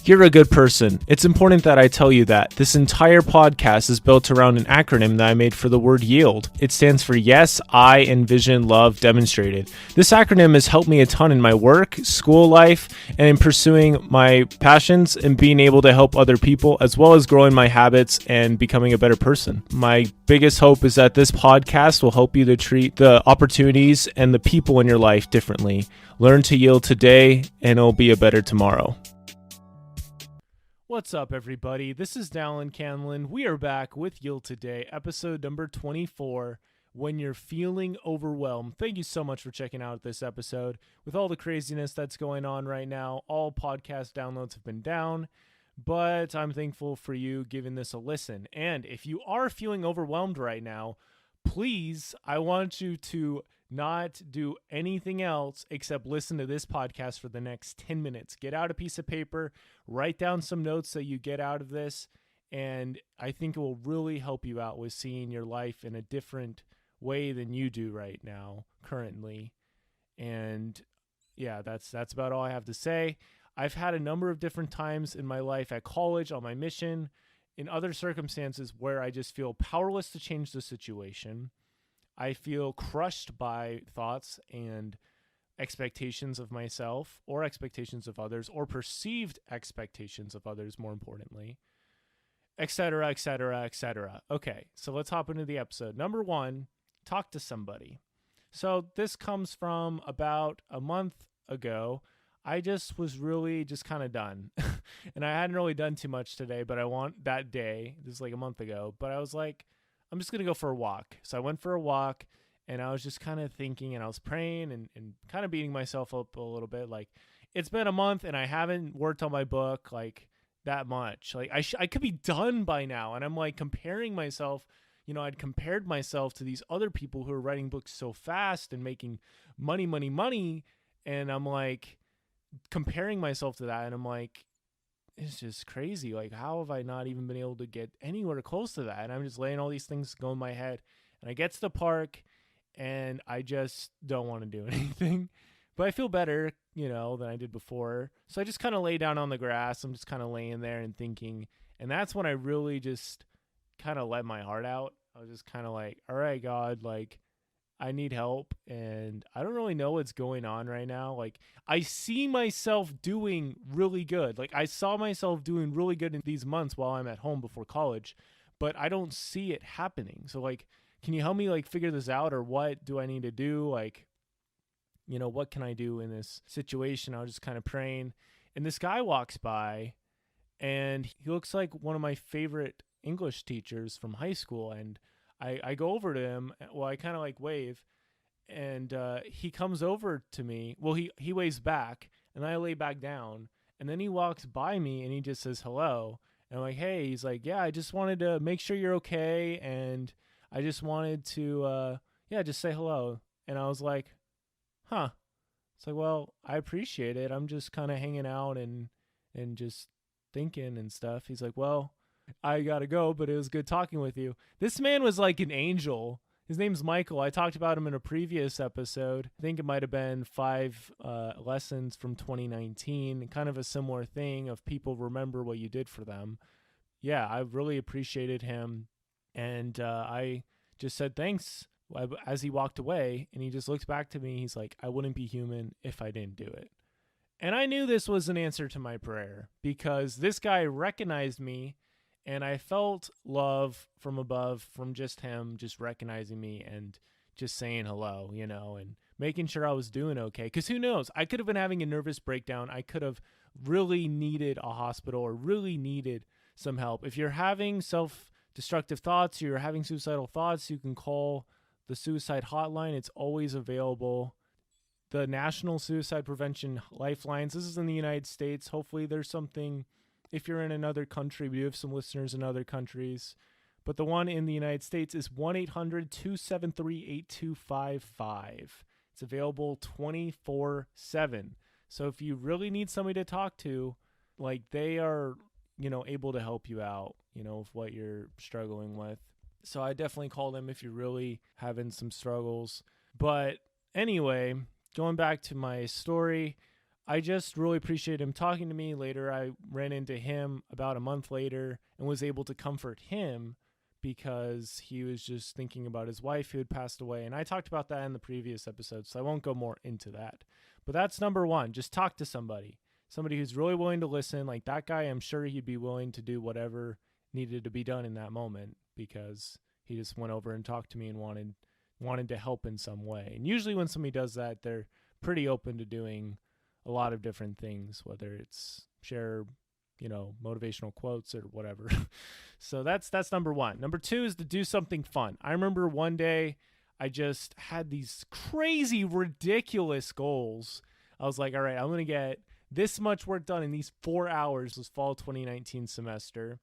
You're a good person. It's important that I tell you that. This entire podcast is built around an acronym that I made for the word yield. It stands for Yes, I Envision Love Demonstrated. This acronym has helped me a ton in my work, school life, and in pursuing my passions and being able to help other people, as well as growing my habits and becoming a better person. My biggest hope is that this podcast will help you to treat the opportunities and the people in your life differently. Learn to yield today, and it'll be a better tomorrow. What's up, everybody? This is Dallin, Candland. We are back with Yield Today, episode number 24, When You're Feeling Overwhelmed. Thank you so much for checking out this episode. With all the craziness that's going on right now, all podcast downloads have been down, but I'm thankful for you giving this a listen. And if you are feeling overwhelmed right now, please, I want you to not do anything else except listen to this podcast for the next 10 minutes. Get out a piece of paper, write down some notes that you get out of this, and I think it will really help you out with seeing your life in a different way than you do right now, currently. And yeah, that's about all I have to say. I've had a number of different times in my life at college, on my mission, in other circumstances where I just feel powerless to change the situation. I feel crushed by thoughts and expectations of myself or expectations of others or perceived expectations of others, more importantly, etc., etc., etc. Okay, so let's hop into the episode. Number 1, talk to somebody. So this comes from about a month ago. I just was really just kind of done. And I hadn't really done too much today, but I want that day. This is like a month ago. But I was like, I'm just going to go for a walk. So I went for a walk and I was just kind of thinking and I was praying and kind of beating myself up a little bit. Like, it's been a month and I haven't worked on my book like that much. Like I could be done by now. And I'm like comparing myself, I'd compared myself to these other people who are writing books so fast and making money. And I'm like comparing myself to that. And I'm like, it's just crazy. Like, how have I not even been able to get anywhere close to that? And I'm just laying all these things go in my head. And I get to the park and I just don't want to do anything. But I feel better, than I did before. So I just kind of lay down on the grass. I'm just kind of laying there and thinking. And that's when I really just kind of let my heart out. I was just kind of like, all right, God, like, I need help and I don't really know what's going on right now. Like, I see myself doing really good. Like, I saw myself doing really good in these months while I'm at home before college, but I don't see it happening. So like, can you help me like figure this out, or what do I need to do? Like, what can I do in this situation? I was just kind of praying, and this guy walks by and he looks like one of my favorite English teachers from high school. And I go over to him. Well, I kind of like wave, and he comes over to me. Well, he waves back, and I lay back down, and then he walks by me, and he just says hello. And I'm like, hey. He's like, yeah, I just wanted to make sure you're okay, and I just wanted to, just say hello. And I was like, huh. It's like, well, I appreciate it. I'm just kind of hanging out and just thinking and stuff. He's like, well, I gotta go, but it was good talking with you. This man was like an angel. His name's Michael. I talked about him in a previous episode. I think it might have been 5 lessons from 2019, kind of a similar thing of people remember what you did for them. Yeah, I really appreciated him. And I just said thanks as he walked away, and he just looked back to me. He's like, I wouldn't be human if I didn't do it. And I knew this was an answer to my prayer because this guy recognized me. And I felt love from above from just him, just recognizing me and just saying hello, and making sure I was doing okay. Because who knows? I could have been having a nervous breakdown. I could have really needed a hospital or really needed some help. If you're having self-destructive thoughts, you're having suicidal thoughts, you can call the suicide hotline. It's always available. The National Suicide Prevention Lifelines. This is in the United States. Hopefully there's something. If you're in another country, we have some listeners in other countries. But the one in the United States is 1-800-273-8255. It's available 24/7. So if you really need somebody to talk to, like, they are, able to help you out, with what you're struggling with. So I definitely call them if you're really having some struggles. But anyway, going back to my story, I just really appreciate him talking to me. Later, I ran into him about a month later and was able to comfort him because he was just thinking about his wife who had passed away. And I talked about that in the previous episode, so I won't go more into that. But that's number one. Just talk to somebody who's really willing to listen. Like that guy, I'm sure he'd be willing to do whatever needed to be done in that moment because he just went over and talked to me and wanted to help in some way. And usually when somebody does that, they're pretty open to doing a lot of different things, whether it's share, motivational quotes or whatever. So that's number one. Number two is to do something fun. I remember one day I just had these crazy, ridiculous goals. I was like, all right, I'm going to get this much work done in these 4 hours this fall 2019 semester.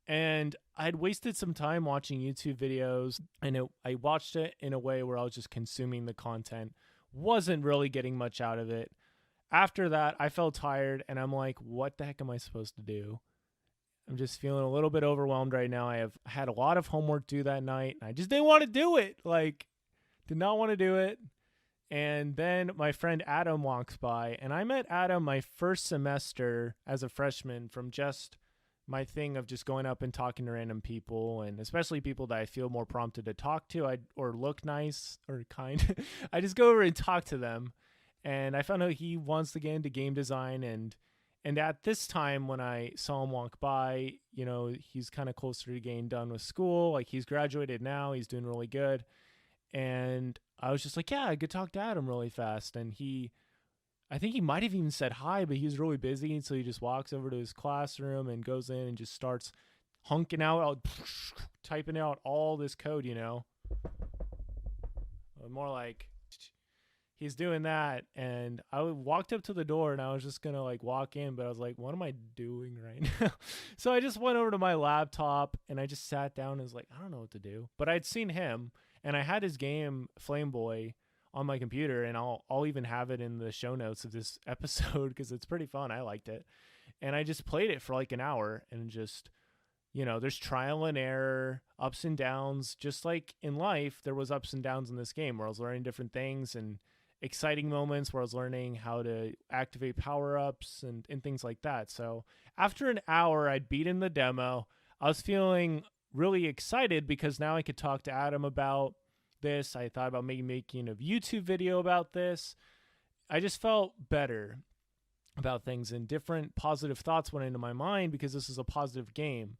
And I'd wasted some time watching YouTube videos, and I watched it in a way where I was just consuming the content, wasn't really getting much out of it. After that, I felt tired, and I'm like, what the heck am I supposed to do? I'm just feeling a little bit overwhelmed right now. I have had a lot of homework due that night, and I just didn't want to do it. Did not want to do it. And then my friend Adam walks by, and I met Adam my first semester as a freshman from just my thing of just going up and talking to random people, and especially people that I feel more prompted to talk to or look nice or kind. I just go over and talk to them. And I found out he wants to get into game design. And at this time when I saw him walk by, he's kind of closer to getting done with school. Like he's graduated now. He's doing really good. And I was just like, yeah, I could talk to Adam really fast. And I think he might have even said hi, but he was really busy. And so he just walks over to his classroom and goes in and just starts hunking out, typing out all this code, More like he's doing that. And I walked up to the door and I was just going to walk in, but I was like, what am I doing right now? So I just went over to my laptop and I just sat down and was like, I don't know what to do. But I'd seen him and I had his game Flame Boy on my computer, and I'll even have it in the show notes of this episode because it's pretty fun. I liked it. And I just played it for an hour and just, there's trial and error, ups and downs. Just like in life, there was ups and downs in this game where I was learning different things and exciting moments where I was learning how to activate power-ups and things like that. So after an hour, I'd beaten the demo. I was feeling really excited because now I could talk to Adam about this. I thought about making a YouTube video about this. I just felt better about things, and different positive thoughts went into my mind because this is a positive game.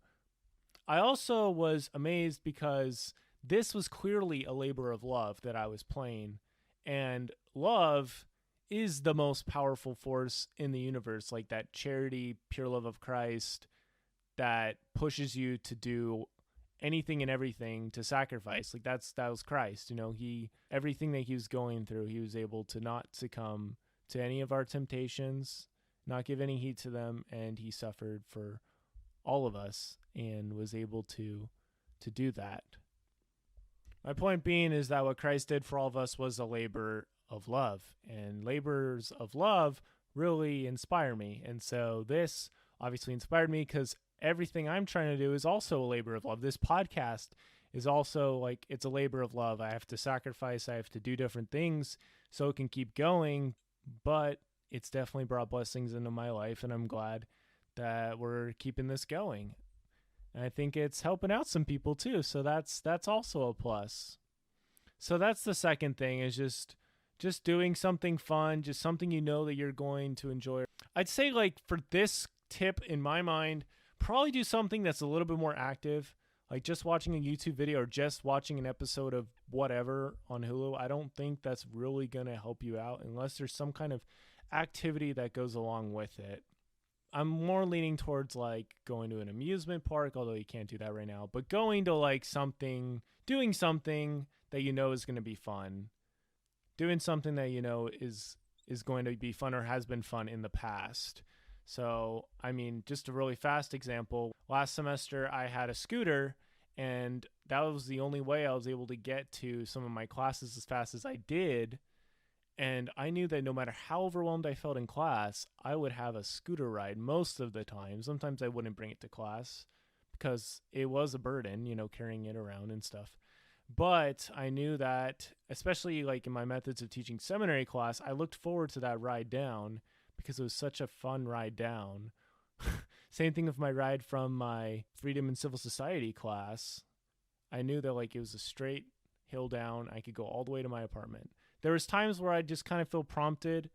I also was amazed because this was clearly a labor of love that I was playing, and love is the most powerful force in the universe, like that charity, pure love of Christ that pushes you to do anything and everything, to sacrifice. That was Christ. Everything that he was going through, he was able to not succumb to any of our temptations, not give any heed to them, and he suffered for all of us and was able to do that. My point being is that what Christ did for all of us was a labor of love, and labors of love really inspire me. And so this obviously inspired me because everything I'm trying to do is also a labor of love. This podcast is also it's a labor of love. I have to sacrifice. I have to do different things so it can keep going, but it's definitely brought blessings into my life, and I'm glad that we're keeping this going. And I think it's helping out some people too. So that's also a plus. So that's the second thing, is just doing something fun, just something that you're going to enjoy. I'd say for this tip in my mind, probably do something that's a little bit more active, like just watching a YouTube video or just watching an episode of whatever on Hulu. I don't think that's really going to help you out unless there's some kind of activity that goes along with it. I'm more leaning towards going to an amusement park, although you can't do that right now, but going to doing something that is going to be fun, doing something that is going to be fun or has been fun in the past. So, just a really fast example. Last semester, I had a scooter, and that was the only way I was able to get to some of my classes as fast as I did. And I knew that no matter how overwhelmed I felt in class, I would have a scooter ride most of the time. Sometimes I wouldn't bring it to class because it was a burden, carrying it around and stuff. But I knew that, especially in my methods of teaching seminary class, I looked forward to that ride down because it was such a fun ride down. Same thing with my ride from my Freedom and Civil Society class. I knew that like it was a straight hill down. I could go all the way to my apartment. There was times where I'd just kind of feel prompted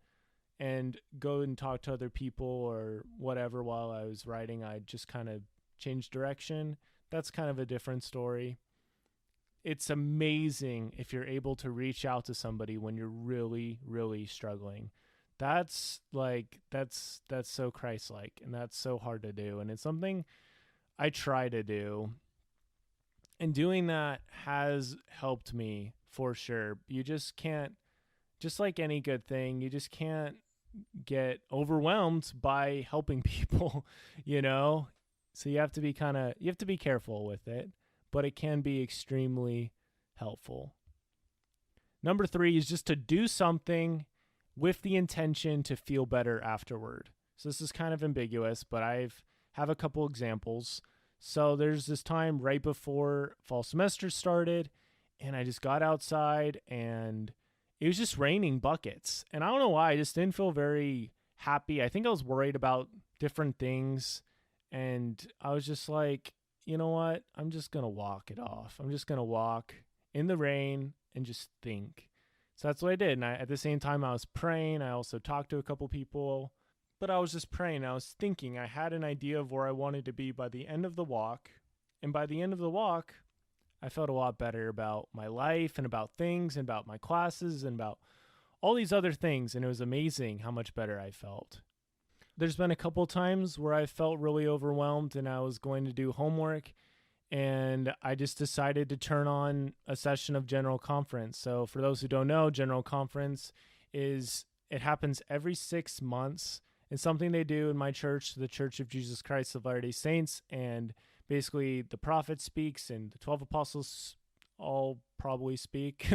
and go and talk to other people or whatever while I was riding. I'd just kind of change direction. That's kind of a different story. It's amazing if you're able to reach out to somebody when you're really, really struggling. That's so Christ-like, and that's so hard to do. And it's something I try to do. And doing that has helped me for sure. You just can't, just like any good thing, you just can't get overwhelmed by helping people, you know? So you have to be careful with it, but it can be extremely helpful. Number 3 is just to do something with the intention to feel better afterward. So this is kind of ambiguous, but have a couple examples. So there's this time right before fall semester started, and I just got outside and it was just raining buckets. And I don't know why, I just didn't feel very happy. I think I was worried about different things, and I was just like, you know what? I'm just going to walk it off. I'm just going to walk in the rain and just think. So that's what I did. And at the same time, I was praying. I also talked to a couple people, but I was just praying. I was thinking. I had an idea of where I wanted to be by the end of the walk. And by the end of the walk, I felt a lot better about my life and about things and about my classes and about all these other things. And it was amazing how much better I felt. There's been a couple times where I felt really overwhelmed and I was going to do homework, and I just decided to turn on a session of General Conference. So for those who don't know, General Conference it happens every 6 months. It's something they do in my church, the Church of Jesus Christ of Latter-day Saints, and basically the prophet speaks and the 12 apostles all probably speak,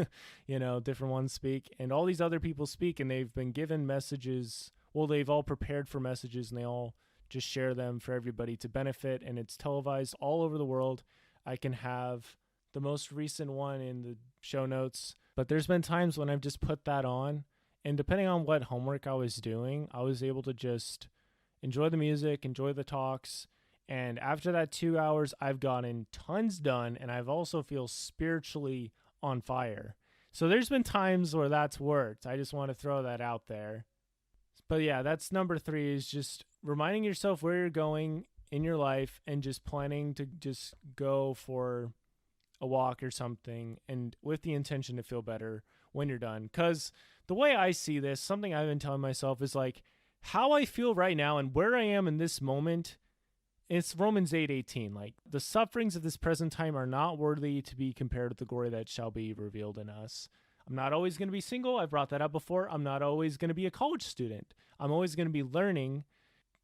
different ones speak, and all these other people speak, and they've been given messages. Well, they've all prepared for messages, and they all just share them for everybody to benefit, and it's televised all over the world. I can have the most recent one in the show notes, but there's been times when I've just put that on, and depending on what homework I was doing, I was able to just enjoy the music, enjoy the talks, and after that 2 hours, I've gotten tons done, and I've also feel spiritually on fire. So there's been times where that's worked. I just want to throw that out there. But yeah, that's number 3, is just reminding yourself where you're going in your life and just planning to just go for a walk or something, and with the intention to feel better when you're done. Because the way I see this, something I've been telling myself is like how I feel right now and where I am in this moment. It's Romans 8:18. Like, the sufferings of this present time are not worthy to be compared with the glory that shall be revealed in us. I'm not always going to be single. I've brought that up before. I'm not always going to be a college student. I'm always going to be learning.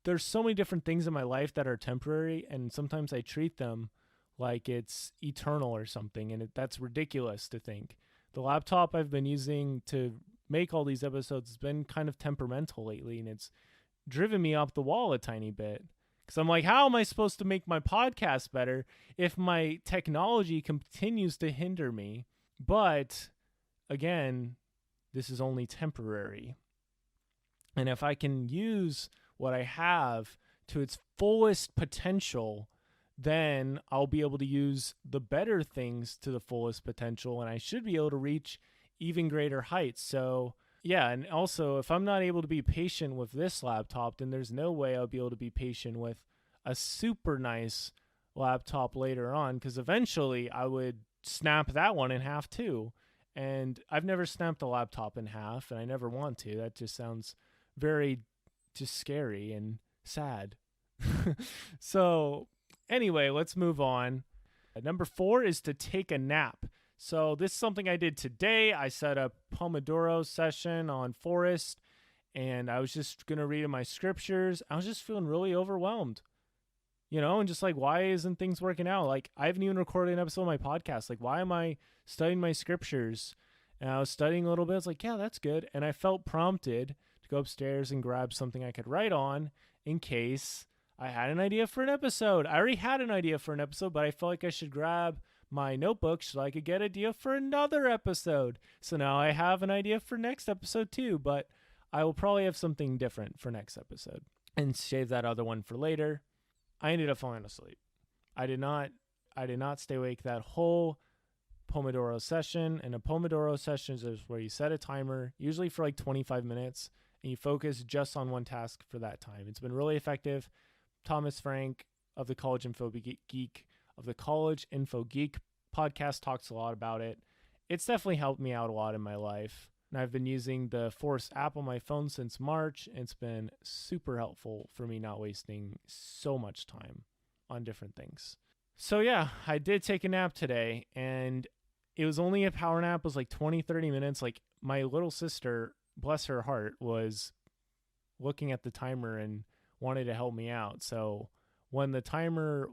There's so many different things in my life that are temporary, and sometimes I treat them like it's eternal or something, and that's ridiculous to think. The laptop I've been using to make all these episodes has been kind of temperamental lately, and it's driven me up the wall a tiny bit. Because I'm like, how am I supposed to make my podcast better if my technology continues to hinder me? But again, this is only temporary. And if I can use what I have to its fullest potential, then I'll be able to use the better things to the fullest potential, and I should be able to reach even greater heights. So yeah, and also if I'm not able to be patient with this laptop, then there's no way I'll be able to be patient with a super nice laptop later on, because eventually I would snap that one in half too. And I've never snapped a laptop in half, and I never want to. That just sounds very just scary and sad. So anyway, let's move on. Number 4 is to take a nap. So this is something I did today. I set a Pomodoro session on Forest, and I was just going to read in my scriptures. I was just feeling really overwhelmed, and just like, why isn't things working out? Like, I haven't even recorded an episode of my podcast. Like, why am I studying my scriptures? And I was studying a little bit. It's like, yeah, that's good. And I felt prompted to go upstairs and grab something I could write on in case I had an idea for an episode. I already had an idea for an episode, but I felt like I should grab my notebook so I could get an idea for another episode. So now I have an idea for next episode too, but I will probably have something different for next episode and save that other one for later. I ended up falling asleep. I did not stay awake that whole Pomodoro session. And a Pomodoro session is where you set a timer, usually for like 25 minutes, and you focus just on one task for that time. It's been really effective. Thomas Frank of the College Info Geek podcast talks a lot about it. It's definitely helped me out a lot in my life. And I've been using the Force app on my phone since March. It's been super helpful for me not wasting so much time on different things. So yeah, I did take a nap today, and it was only a power nap. It was like 20, 30 minutes. Like, my little sister, bless her heart, was looking at the timer and wanted to help me out. So when the timer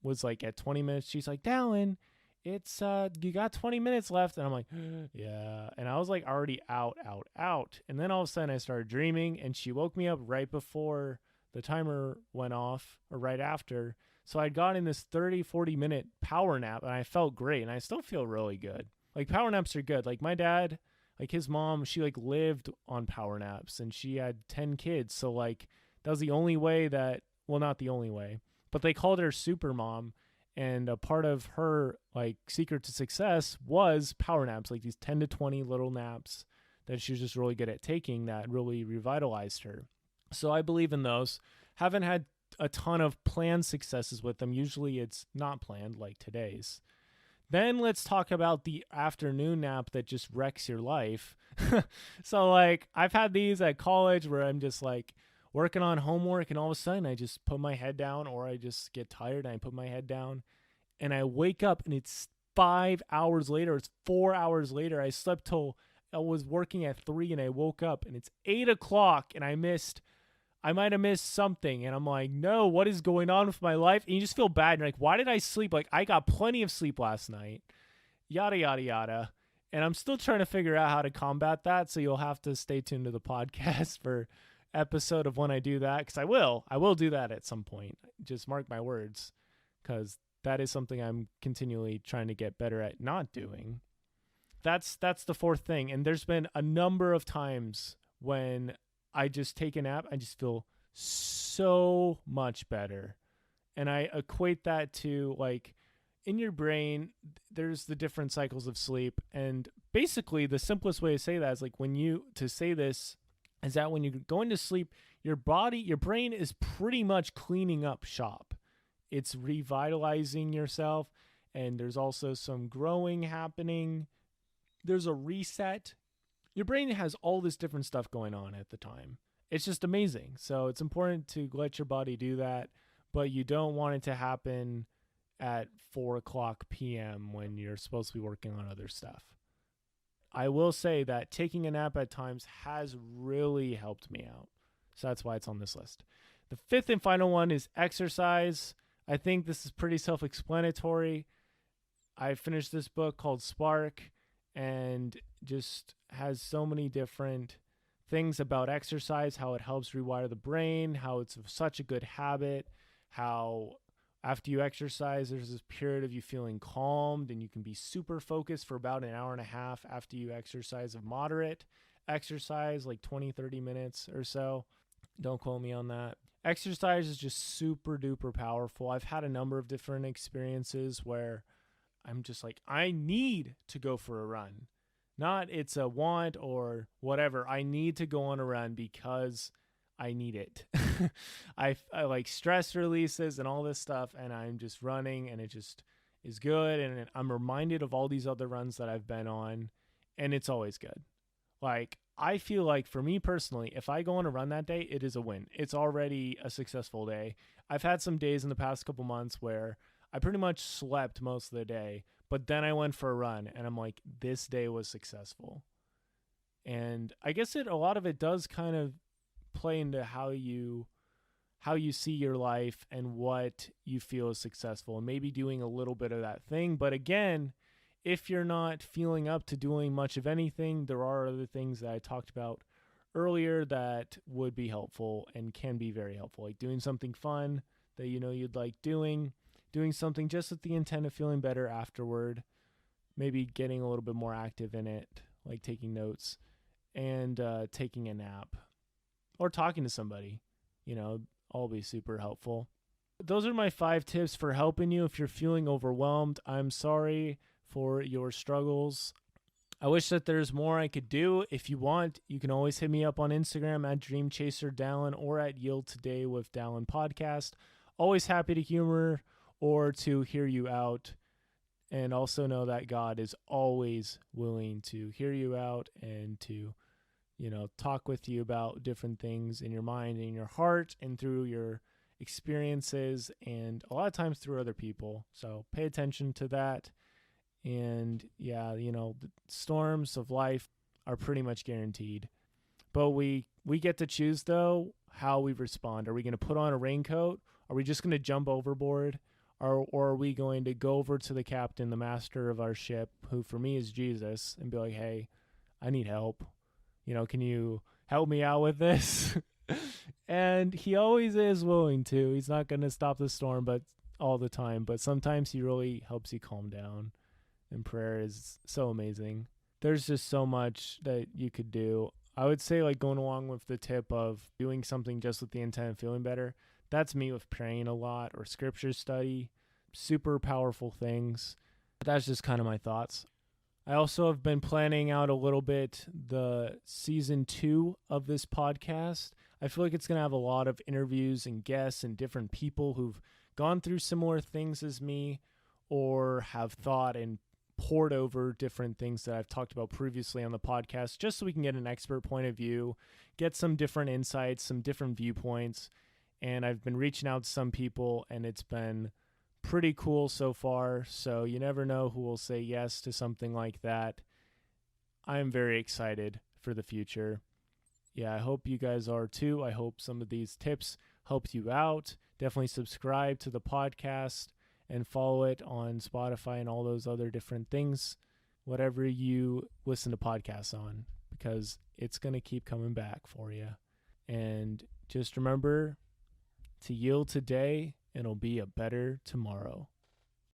was like at 20 minutes, she's like, Dallin, it's you got 20 minutes left. And I'm like, yeah. And I was like already out. And then all of a sudden I started dreaming, and she woke me up right before the timer went off, or right after. So I'd gotten this 30, 40 minute power nap, and I felt great. And I still feel really good. Like, power naps are good. Like, my dad, like his mom, she like lived on power naps, and she had 10 kids. So like, that was the only way that, well, not the only way, but they called her super mom. And a part of her like secret to success was power naps, like these 10 to 20 little naps that she was just really good at taking that really revitalized her. So I believe in those. Haven't had a ton of planned successes with them. Usually it's not planned, like today's. Then let's talk about the afternoon nap that just wrecks your life. So like, I've had these at college where I'm just like working on homework, and all of a sudden I just put my head down, or I just get tired and I put my head down, and I wake up and it's 5 hours later. It's 4 hours later. I slept till I was working at 3, and I woke up and it's 8 o'clock, and I might have missed something. And I'm like, no, what is going on with my life? And you just feel bad. You're like, why did I sleep? Like, I got plenty of sleep last night, yada, yada, yada. And I'm still trying to figure out how to combat that. So you'll have to stay tuned to the podcast for episode of when I do that. Cause I will do that at some point. Just mark my words. Cause that is something I'm continually trying to get better at not doing. That's the fourth thing. And there's been a number of times when I just take a nap, I just feel so much better. And I equate that to, like, in your brain, there's the different cycles of sleep. And basically the simplest way to say that is like, when you're going to sleep, your brain is pretty much cleaning up shop. It's revitalizing yourself. And there's also some growing happening. There's a reset. Your brain has all this different stuff going on at the time. It's just amazing. So it's important to let your body do that, but you don't want it to happen at 4:00 p.m. when you're supposed to be working on other stuff. I will say that taking a nap at times has really helped me out. So that's why it's on this list. The fifth and final one is exercise. I think this is pretty self-explanatory. I finished this book called Spark, and just has so many different things about exercise, how it helps rewire the brain, how it's such a good habit, how after you exercise, there's this period of you feeling calmed, and you can be super focused for about an hour and a half after you exercise of moderate exercise, like 20, 30 minutes or so. Don't quote me on that. Exercise is just super duper powerful. I've had a number of different experiences where I'm just like, I need to go for a run. Not it's a want or whatever. I need to go on a run because I need it. I like stress releases and all this stuff, and I'm just running, and it just is good. And I'm reminded of all these other runs that I've been on, and it's always good. Like, I feel like for me personally, if I go on a run that day, it is a win. It's already a successful day. I've had some days in the past couple months where I pretty much slept most of the day, but then I went for a run, and I'm like, this day was successful. And I guess a lot of it does kind of play into how you see your life and what you feel is successful, and maybe doing a little bit of that thing. But again, if you're not feeling up to doing much of anything, there are other things that I talked about earlier that would be helpful and can be very helpful, like doing something fun that you know you'd like doing something just with the intent of feeling better afterward, maybe getting a little bit more active in it, like taking notes. and taking a nap or talking to somebody, all be super helpful. Those are my 5 tips for helping you if you're feeling overwhelmed. I'm sorry for your struggles. I wish that there's more I could do. If you want, you can always hit me up on Instagram at DreamChaserDallin or at Yield Today with Dallin Podcast. Always happy to humor or to hear you out. And also know that God is always willing to hear you out and to, talk with you about different things in your mind and in your heart and through your experiences and a lot of times through other people. So pay attention to that. And yeah, the storms of life are pretty much guaranteed. But we get to choose, though, how we respond. Are we going to put on a raincoat? Are we just going to jump overboard? Or are we going to go over to the captain, the master of our ship, who for me is Jesus, and be like, hey, I need help. Can you help me out with this? And he always is willing to. He's not going to stop the storm but all the time. But sometimes he really helps you calm down. And prayer is so amazing. There's just so much that you could do. I would say, like, going along with the tip of doing something just with the intent of feeling better, that's me with praying a lot or scripture study, super powerful things. That's just kind of my thoughts. I also have been planning out a little bit the season 2 of this podcast. I feel like it's going to have a lot of interviews and guests and different people who've gone through similar things as me or have thought and poured over different things that I've talked about previously on the podcast, just so we can get an expert point of view, get some different insights, some different viewpoints. And I've been reaching out to some people, and it's been pretty cool so far. So you never know who will say yes to something like that. I'm very excited for the future. Yeah, I hope you guys are too. I hope some of these tips helped you out. Definitely subscribe to the podcast and follow it on Spotify and all those other different things, whatever you listen to podcasts on, because it's going to keep coming back for you. And just remember to yield today, and it'll be a better tomorrow.